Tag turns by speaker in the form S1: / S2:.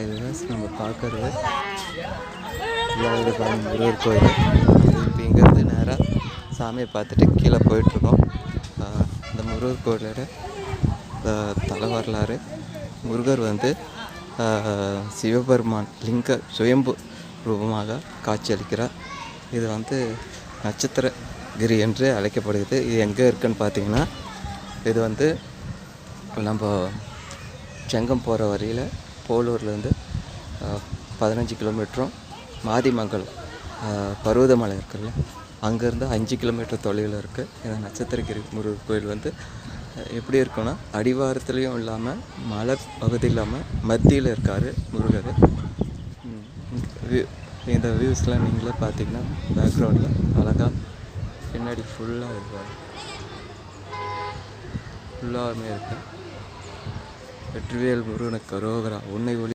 S1: Highways நம்ம பார்க்குறது இது பாருங்க முருகர் கோயில். இப்போ இங்கேருந்து நேராக சாமியை பார்த்துட்டு கீழே போயிட்டுருக்கோம். இந்த முருகர் கோயிலோட தல வரலாறு, முருகர் வந்து சிவபெருமான் லிங்க சுயம்பு ரூபமாக காட்சியளிக்கிறார். இது வந்து நட்சத்திரகிரி என்று அழைக்கப்படுகிறது. இது எங்கே இருக்குதுன்னு பார்த்தீங்கன்னா, இது வந்து நம்ம செங்கம் போகிற வழியில் போலூர்லேருந்து 15 கிலோமீட்டரும், மாதிமங்கலம் பருவதமலை இருக்குல்ல, அங்கேருந்து 5 கிலோமீட்டர் தொலைவில் இருக்குது. இந்த நட்சத்திரகிரி முருகர் கோயில் வந்து எப்படி இருக்குன்னா, அடிவாரத்துலேயும் இல்லாமல் மலை பகுதி இல்லாமல் மத்தியில் இருக்கார் முருகர். இந்த வியூஸ்லாம் நீங்களே பார்த்தீங்கன்னா பேக்ரவுண்டில் அழகாக பின்னாடி ஃபுல்லாக இருப்பார், ஃபுல்லாகவே இருக்கு. வெற்றிவேல் முருகனுக்கு அரோகரா. உன்னை ஒளி